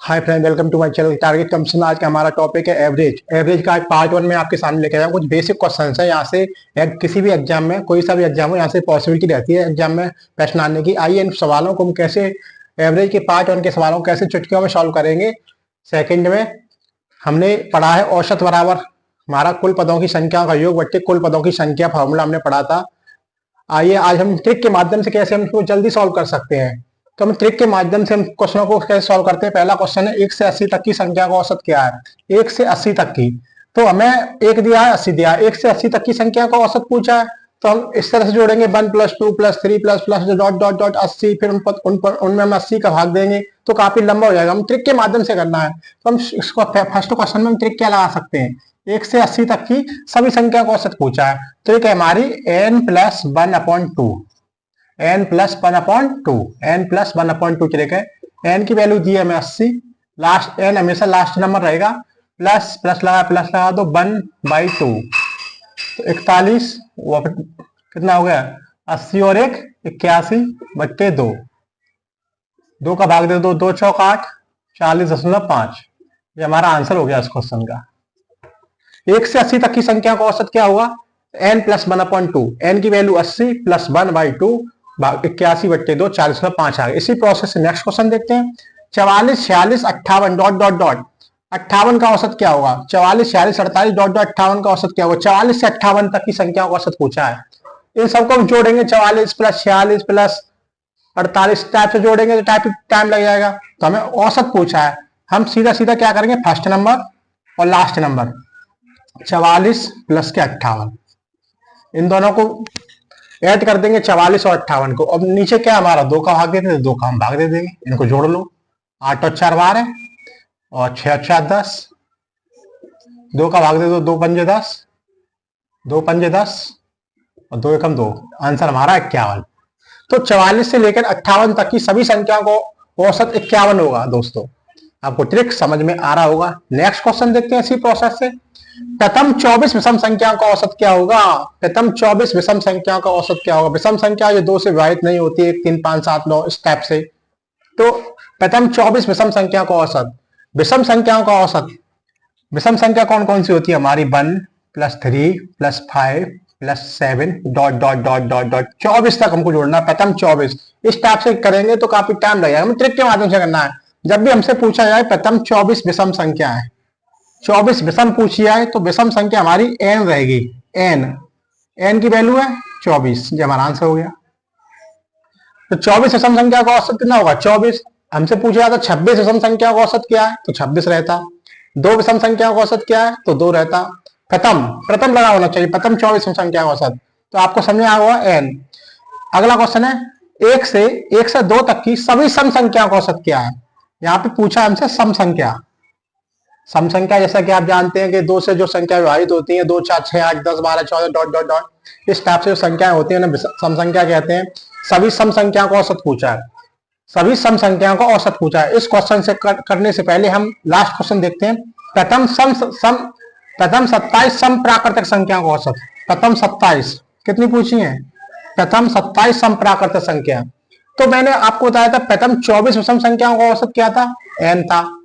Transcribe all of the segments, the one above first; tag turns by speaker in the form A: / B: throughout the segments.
A: Hi friend, welcome to my channel target competition. आज का हमारा टॉपिक है एवरेज। एवरेज का आज पार्ट 1 में आपके सामने लेके आया हूं। कुछ बेसिक क्वेश्चंस है यहाँ से किसी भी एग्जाम में, कोई सा भी एग्जाम हो, यहाँ से पॉसिबिलिटी रहती है एग्जाम में प्रश्न आने की। आइए इन सवालों को हम कैसे, एवरेज के पार्ट 1 के सवालों को कैसे चुटकियों में सॉल्व करेंगे। सेकेंड में हमने पढ़ा है औसत बराबर हमारा कुल पदों की संख्या का योग बट्टे कुल पदों की संख्या, फॉर्मूला हमने पढ़ा था। आइए आज हम ट्रिक के माध्यम से कैसे हम इसको जल्दी सॉल्व कर सकते हैं। तो हम ट्रिक के माध्यम से हम क्वेश्चनों को कैसे सॉल्व करते हैं। पहला क्वेश्चन है 1 से 80 तक की संख्या का औसत क्या है। 1 से 80 तक की, तो हमें 1 दिया है, 80 दिया है, 1 से 80 तक की संख्या का औसत पूछा है। तो हम इस तरह से जोड़ेंगे 1 + 2 + 3 + डॉट डॉट डॉट 80, फिर उनमें हम 80 का भाग देंगे तो काफी लंबा हो जाएगा। हम ट्रिक के माध्यम से करना है, तो हम इसको फर्स्ट क्वेश्चन में हम ट्रिक क्या लगा सकते हैं। 1 से 80 तक की सभी संख्या का औसत पूछा है। ट्रिक है हमारी n + 1/2, n + 1/2, n + 1/2 ट्रिक है। n की वैल्यू दी है हमें 80, लास्ट n हमेशा लास्ट नंबर रहेगा, प्लस लगा दो 1/2, तो 41, वो कितना हो गया 80 और 1 81/2, 2 का भाग दे दो, 2 चौक 8, 40.5। ये हमारा आंसर हो गया इस क्वेश्चन का। 1 से 80 तक की संख्या का औसत क्या होगा, n + 1/2, n की वैल्यू 80 + 1/2 81/2 40.5 आ गया। इसी प्रोसेस से नेक्स्ट क्वेश्चन देखते हैं। 44 46 58 डॉट डॉट डॉट 58 का औसत क्या होगा। 44 46 48 डॉट डॉट 58 का औसत क्या होगा। 44 से 58 तक की संख्या का औसत पूछा है। इन सबको हम जोड़ेंगे, 44 + 46 + 48 टाइप से जोड़ेंगे तो टाइम लग जाएगा। तो हमें औसत पूछा है, हम सीधा सीधा क्या करेंगे, फर्स्ट नंबर और लास्ट नंबर 44 + के 58, इन दोनों को ऐड कर देंगे 44 और 58 को। अब नीचे क्या हमारा 2 का भाग देते हैं, 2 का हम भाग दे देंगे, इनको जोड़ लो। 8 और 4 12 और 6 और 4 10, 2 का भाग दे दो, 2 पंजे 10, 2 पंजे 10 और 2 एकम 2, आंसर हमारा 51। तो 44 से लेकर 58 तक की सभी संख्याओं को औसत 51 होगा। दोस्तों आपको ट्रिक समझ में आ रहा होगा। नेक्स्ट क्वेश्चन देखते हैं इसी प्रोसेस से। प्रथम 24 विषम संख्याओं का औसत क्या होगा। प्रथम 24 विषम संख्याओं का औसत क्या होगा। विषम संख्या जो 2 से विभाजित नहीं होती, 1 3 5 7 9 इस टाइप से। तो प्रथम 24 विषम संख्या का औसत, विषम संख्याओं का औसत, विषम संख्या कौन कौन सी होती है हमारी, 1 + 3 + 5 + 7 dot dot dot dot dot 24 तक हमको जोड़ना है। प्रथम 24 इस टाइप से करेंगे तो काफी टाइम लगेगा। हमें ट्रिक के माध्यम से करना है। जब भी हमसे पूछा जाए प्रथम 24 विषम संख्या है, 24 विषम पूछी है, तो विषम संख्या हमारी n रहेगी। n की वैल्यू है 24, ये हमारा आंसर हो गया। तो 24 विषम संख्या का औसत कितना होगा, 24। हमसे पूछा जाता 26 विषम संख्या का औसत क्या है, तो 26 रहता। 2 विषम संख्या का औसत क्या है, तो 2 रहता। प्रथम लगा होना चाहिए, प्रथम 24 विषम संख्या का औसत, तो आपको समझ आ गया n। अगला क्वेश्चन है 1 से 2 तक की सभी सम संख्या का औसत क्या है। यहाँ पे पूछा हमसे सम संख्या। सम संख्या जैसा कि आप जानते हैं कि 2 से जो संख्या विभाजित होती है, 2 4 6 8 10 12 14 डॉट डॉट डॉट इस टाइप से जो संख्याएं होती है ना, सम संख्या कहते हैं। सभी सम संख्या का औसत पूछा है, सभी सम संख्याओं का औसत पूछा है। इस क्वेश्चन से करने से पहले हम लास्ट क्वेश्चन देखते हैं। प्रथम 27 सम प्राकृतिक संख्याओं का औसत। प्रथम 27 कितनी पूछी है, प्रथम 27 सम प्राकृतिक संख्या। तो मैंने आपको बताया था प्रथम 24 विषम संख्याओं का औसत क्या था, n था।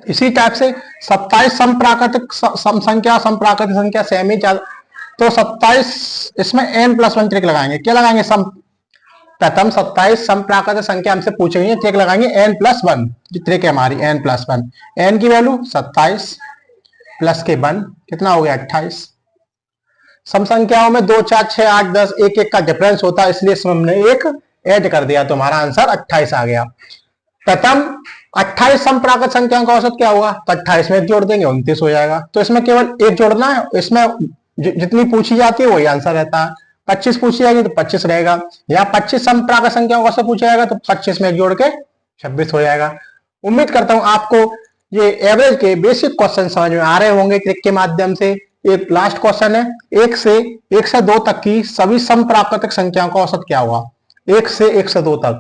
A: इसी टाइप से 27 सम प्राकृतिक संख्या सेम ही। तो 27 इसमें n + 1 ट्रिक लगाएंगे। क्या लगाएंगे, सम प्रथम 27 सम प्राकृतिक संख्या हमसे पूछी हुई है, ट्रिक लगाएंगे n + 1, जो ट्रिक है हमारी n + 1। n की वैल्यू 27 प्लस के 1 कितना हो गया 28। सम संख्याओं में 2 4 6 8 10 1 1 का डिफरेंस होता है, इसलिए हमने 1 ऐड कर दिया, तो हमारा आंसर 28 आ गया। प्रथम 28 सम प्राकृतिक संख्याओं का औसत क्या होगा, तो 28 में 1 जोड़ देंगे 29 हो जाएगा। तो इसमें केवल 1 जोड़ना है, इसमें जितनी पूछी जाती है वही आंसर रहता है। 25 पूछी जाएगी तो 25 रहेगा। यहाँ 25 सम प्राकृतिक संख्याओं का औसत पूछा जाएगा तो 25 में 1 जोड़ के 26 हो जाएगा। उम्मीद करता हूं आपको ये एवरेज के बेसिक क्वेश्चन समझ में आ रहे होंगे ट्रिक के माध्यम से। एक लास्ट क्वेश्चन है, 1 से 2 तक की सभी सम प्राकृतिक संख्याओं का औसत क्या होगा। 1 से 2 तक,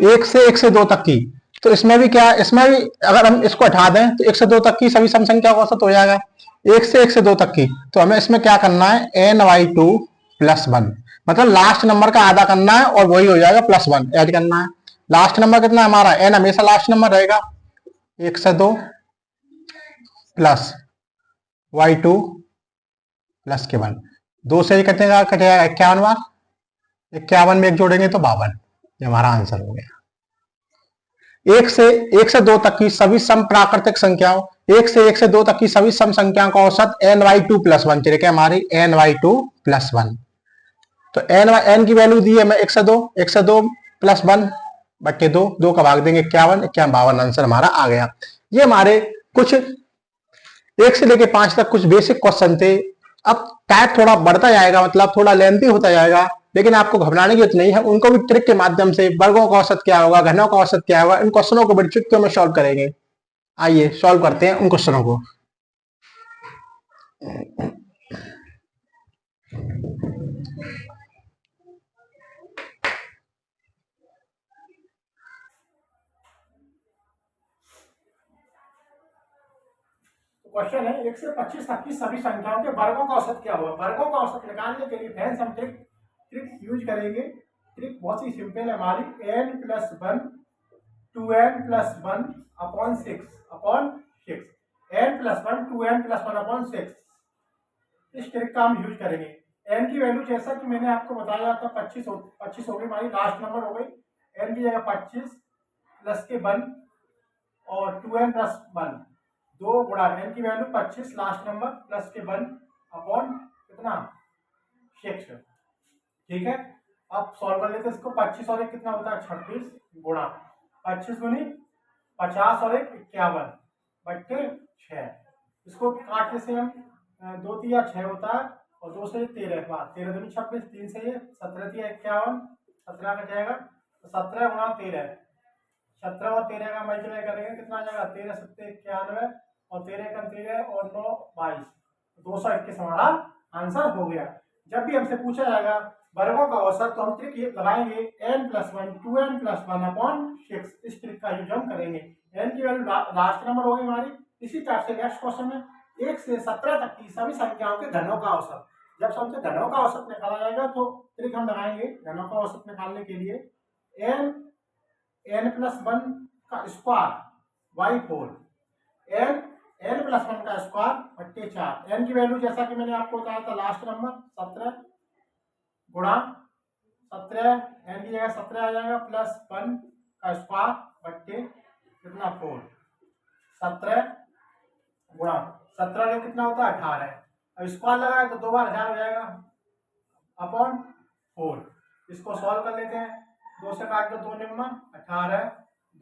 A: 1 से 2 तक की, तो इसमें भी क्या, इसमें भी अगर हम इसको हटा दें तो 1 से 2 तक की सभी सम संख्या का औसत हो जाएगा। 1 से 2 तक की, तो हमें इसमें क्या करना है, n/2 + 1, मतलब लास्ट नंबर का आधा करना है और वही हो जाएगा +1 ऐड करना है। लास्ट नंबर कितना है हमारा, n हमेशा लास्ट नंबर रहेगा, 1 से 2 प्लस y2 प्लस के 1, 2 से कटेगा कटेगा 51 बार, 51 में एक जोड़ेंगे तो 52। ये हमारा आंसर हो गया। एक से 2 तक की सभी सम प्राकृतिक संख्याओं, 1 से 2 तक की सभी सम संख्याओं का औसत ny2 प्लस 1 चलिए हमारी ny2 प्लस 1। तो n की वैल्यू दी है मैं 1 से 2 प्लस 1 बट्टे 2, 2 का भाग देंगे 51, 52 आंसर हमारा आ गया। ये हमारे कुछ 1 से लेके 5 तक कुछ बेसिक क्वेश्चन थे। अब टाइप थोड़ा बढ़ता जाएगा, मतलब थोड़ा लेंथी होता जाएगा, लेकिन आपको घबराने की जरूरत नहीं है। उनको भी ट्रिक के माध्यम से, वर्गों का औसत क्या होगा, घनों का औसत क्या होगा, इन क्वेश्चनों को बड़ी ट्रिक में सॉल्व करेंगे। आइए सॉल्व करते हैं उन क्वेश्चनों को। क्वेश्चन है 1 से 25 तक की सभी संख्याओं के वर्गों का औसत क्या होगा। वर्गों का औसत निकालने के लिए फ्रेंड्स हम ट्रिक यूज करेंगे। ट्रिक बहुत ही सिंपल है हमारी, n plus 1 2n plus 1 upon 6 n plus 1 2n plus 1 upon 6। इस ट्रिक का हम यूज करेंगे। n की वैल्यू जैसा कि मैंने आपको बताया था 25 हो गई, हमारी लास्ट नंबर हो गई। n की जगह 25 प्लस के 1 और 2n प्लस 1, 2 गुणा n की वैल्यू 25 लास्ट नंबर प्लस के 1 अपॉन कितना 6। ठीक है, अब सॉल्व कर लेते हैं इसको। 25 और 1 कितना होता है 26 गुणा 25 गुनी 50 और 1 51 बट्टे 6। इसको काटने से हम 2 तिया 6 होता है और 2 से 13 बार, 13 दूनी 26, 3 से ये 17 तिया 51, 17 का जाएगा तो 17 गुणा 13, 17 और 13 का मल्टीप्लाई करेंगे कितना आ जाएगा 13 सत्ते 91 और 13 का 13 और 9 22, 221 हमारा आंसर हो गया। जब भी हमसे पूछा जाएगा वर्गों का औसत तो हम ट्रिक लगाएंगे n plus 1 2n plus 1 upon 6। इस ट्रिक का यूज हम करेंगे। n की वैल्यू लास्ट नंबर होगी हमारी। इसी टाइप से नेक्स्ट क्वेश्चन में 1 से 17 तक की सभी संख्याओं के घनों का औसत। जब हमसे घनों का औसत निकाला जाएगा तो ट्रिक हम लगाएंगे घनों का औसत निकालने के लिए। n प्लस 1 का स्क्वायर बाई 4, n प्लस 1 का स्क्वायर बट्टे 4। n की वैल्यू जैसा कि मैंने आपको बताया था लास्ट नंबर 17 गुणा 17, n की जगह 17 आ जाएगा प्लस 1 का स्क्वायर बट्टे कितना 4, 17 गुणा 17 में कितना होता है 18। अब स्क्वायर लगाए तो 2 बार 1000 हो जाएगा अपॉन 4। इसको सॉल्व कर लेते हैं। 2 से काट दो 2 निम्मा 18,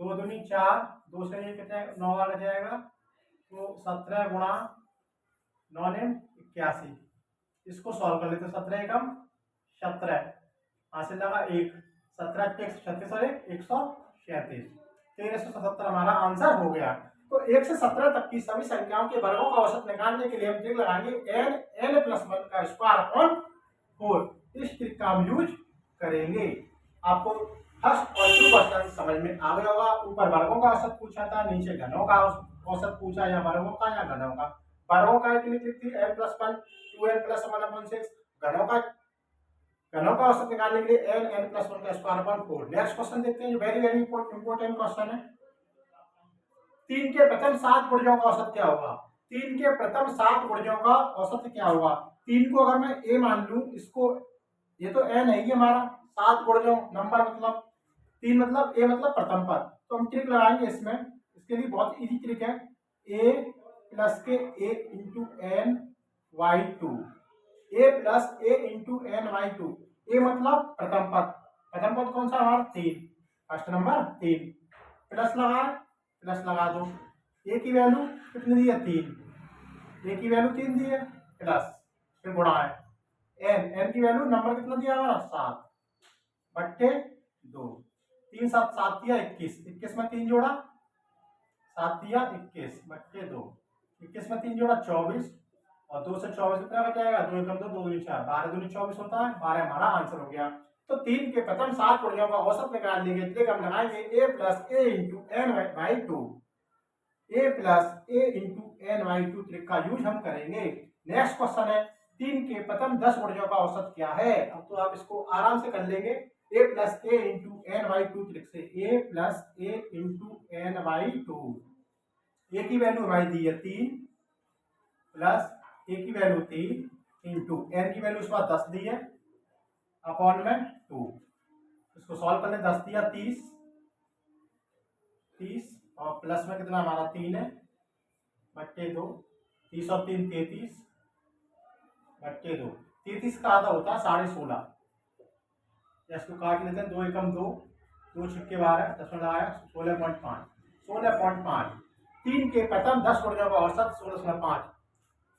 A: 2 दूनी 4, 2 से ये कितने 9 आ जाएगा तो 17 गुणा 9 निम 81। इसको सॉल्व कर लेते हैं। 17 एकम 17 हासिल लगा 1, 17 36 और 137, 1377 हमारा आंसर हो गया। तो 1 से 17 तक की सभी संख्याओं के वर्गों का औसत निकालने के लिए हम ट्रिक लगाएंगे n प्लस 1 का स्क्वायर अपॉन 4। इस ट्रिक का हम यूज करेंगे। आपको फर्स्ट और 2 क्वेश्चन समझ में आ गया होगा। ऊपर वर्गों का औसत पूछा था, नीचे घनों का औसत पूछा, या वर्गों का या घनों का। वर्गों का इतनी ट्रिक थी n plus 1 2n plus 1 upon 6। घनों का औसत निकालने के लिए n प्लस 1 का स्क्वायर अपॉन 4। नेक्स्ट क्वेश्चन देखते हैं, वेरी वेरी इंपॉर्टेंट क्वेश्चन है। 3 के प्रथम 7 गुणजों का औसत क्या होगा। 3 के प्रथम 7 गुणजों का औसत क्या होगा। 3 को अगर मैं a मान लूं, इसको ये तो n है, ये हमारा 7 गुणजों नंबर मतलब 3 मतलब a मतलब प्रथम पद। तो हम ट्रिक लगाएंगे इसमें। इसके लिए बहुत इजी ट्रिक है, a प्लस के a into n by 2, a plus a into n by 2। a मतलब प्रथम पद, प्रथम पद कौन सा हमारा 3, फर्स्ट नंबर 3, प्लस लगा दो। a की वैल्यू कितनी दी है 3, a की वैल्यू 3 दी है, प्लस फिर गुणा है n की वैल्यू नंबर कितना दिया हमारा 7 बट्टे 2, 3 7 7 दिया 21, 21 में 3 जोड़ा 7 दिया 21 बट्टे 2, 21 में 3 जोड़ा 24 और 2 से 24 कितना बच जाएगा 2 एकम 2 2 दूनी 4, 12 दूनी 24 होता है, 12 हमारा आंसर हो गया। तो 3 के प्रथम 7 गुणजों का औसत निकालने के लिए हम लगाएंगे a plus a into n by 2, a plus a into n by 2 trick का यूज हम करेंगे। नेक्स्ट क्वेश्चन है 3 के प्रथम 10 गुणजों का औसत क्या है। अब तो आप इसको आराम से कर लेंगे, a plus a into n by 2 trick से, a plus a into n by 2
B: a की वैल्यू हमारी दी है 3 प्लस ए की वैल्यू 3 इंटू एन की वैल्यू इस बार 10 दी है अपॉन में 2। इसको सॉल्व करने 10 दिया 30 और प्लस में कितना हमारा 3 है बट्टे 2। 30 और 3 33 बट्टे 2। 33 का आधा होता है 16.5। इसको काट लेते हैं 2 एकम 2 2 छिक्के 12 दशमलव आया 16.5 16.5। 3 के प्रथम 10 गुणनों का औसत 16.5।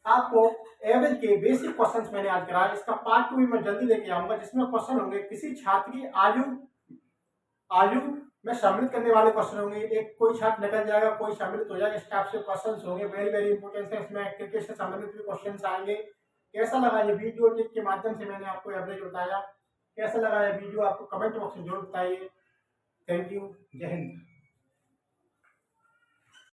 B: आपको एवरेज के बेसिक क्वेश्चंस मैंने आज कराया। इसका पार्ट 2 भी मैं जल्दी लेके आऊंगा जिसमें क्वेश्चन होंगे किसी छात्र की आयु में सम्मिलित करने वाले क्वेश्चन होंगे। एक कोई छात्र निकल जाएगा कोई सम्मिलित हो जाएगा, इस टाइप से क्वेश्चंस होंगे। वेरी वेरी इंपॉर्टेंट है। इसमें क्रिकेट से संबंधित भी क्वेश्चंस आएंगे। कैसा लगा ये वीडियो टिप के माध्यम से मैंने आपको एवरेज बताया। कैसा लगा ये वीडियो आपको कमेंट बॉक्स में जरूर बताइए। Thank you. जय हिंद।